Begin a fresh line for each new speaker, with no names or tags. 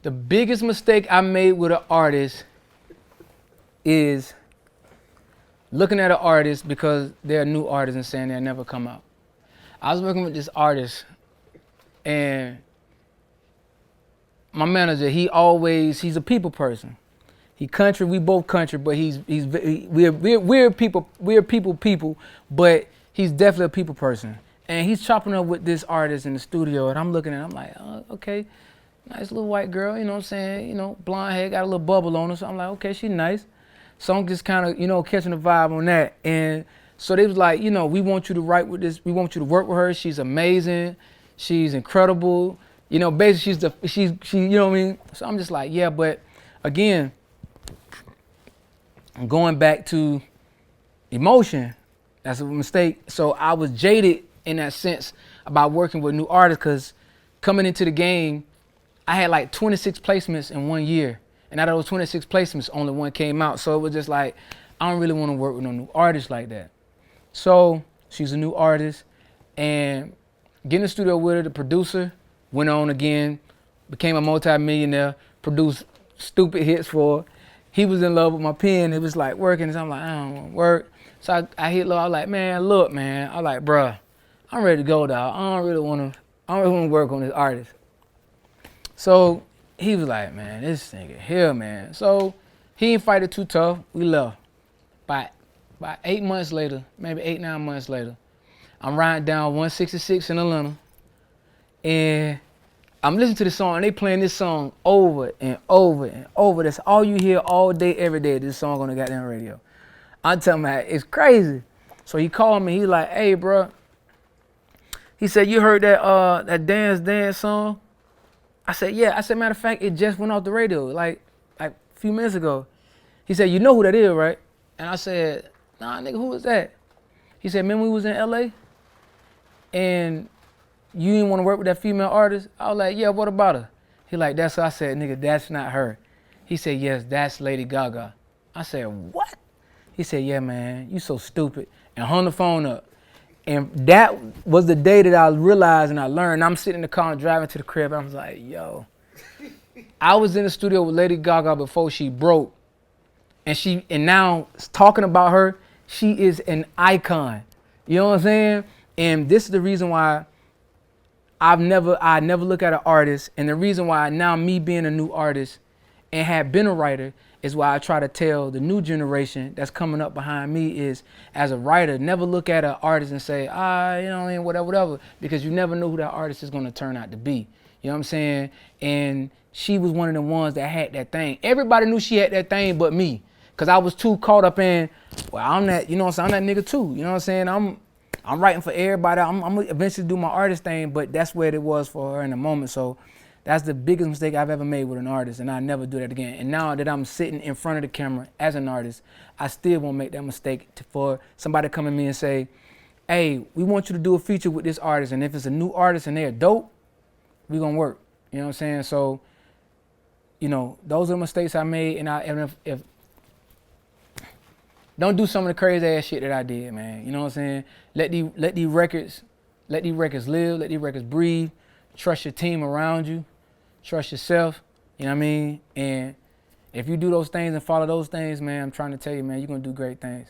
The biggest mistake I made with an artist is looking at an artist because they're a new artist and saying they'll never come out. I was working with this artist, and my manager, he's a people person. He country, we both country, but we're people, but he's definitely a people person. And he's chopping up with this artist in the studio, and I'm looking at him, I'm like, oh, okay, nice little white girl, you know what I'm saying? You know, blonde hair, got a little bubble on her, so I'm like, okay, she's nice. So I'm just kind of, you know, catching the vibe on that. And so they was like, you know, we want you to write with this, we want you to work with her. She's amazing, she's incredible. You know, basically she's you know what I mean? So I'm just like, yeah, but again, I'm going back to emotion. That's a mistake. So I was jaded in that sense about working with new artists, because coming into the game, I had like 26 placements in 1 year. And out of those 26 placements, only one came out. So it was just like, I don't really want to work with no new artists like that. So she's a new artist, and get in the studio with her, the producer, went on again, became a multi-millionaire, produced stupid hits for her. He was in love with my pen. It was like working, so I'm like, I don't want to work. So I hit low. I was like, man, look, man. I was like, bruh, I'm ready to go, dog. I don't really want to work on this artist. So he was like, man, this nigga here, man. So he didn't fight it too tough. We left. About 8 months later, maybe 8-9 months later, I'm riding down 166 in Atlanta, and I'm listening to the song, and they playing this song over and over and over. That's all you hear all day, every day, this song on the goddamn radio. I'm telling you, it's crazy. So he called me, he like, hey, bro. He said, you heard that dance song? I said, yeah. I said, matter of fact, it just went off the radio like a few minutes ago. He said, you know who that is, right? And I said, nah, nigga, who is that? He said, remember we was in LA? And you didn't want to work with that female artist? I was like, yeah, what about her? He like, that's her. I said, nigga, that's not her. He said, yes, that's Lady Gaga. I said, what? He said, yeah, man, you so stupid. And hung the phone up. And that was the day that I realized and I learned. I'm sitting in the car and driving to the crib, and I was like, yo. I was in the studio with Lady Gaga before she broke. And now talking about her, she is an icon. You know what I'm saying? And this is the reason why I never look at an artist, and the reason why now me being a new artist and have been a writer is why I try to tell the new generation that's coming up behind me is, as a writer, never look at an artist and say, you know, whatever, because you never know who that artist is going to turn out to be. You know what I'm saying? And she was one of the ones that had that thing. Everybody knew she had that thing but me, because I was too caught up in, well, I'm that, you know what I'm saying, I'm that nigga too. You know what I'm saying? I'm writing for everybody. I'm gonna eventually do my artist thing, but that's where it was for her in the moment. So that's the biggest mistake I've ever made with an artist, and I'll never do that again. And now that I'm sitting in front of the camera as an artist, I still won't make that mistake for somebody to come at me and say, hey, we want you to do a feature with this artist, and if it's a new artist and they're dope, we gonna work. You know what I'm saying? So, you know, those are the mistakes I made, and if don't do some of the crazy ass shit that I did, man. You know what I'm saying? Let these records live, let these records breathe. Trust your team around you. Trust yourself. You know what I mean? And if you do those things and follow those things, man, I'm trying to tell you, man, you're gonna do great things.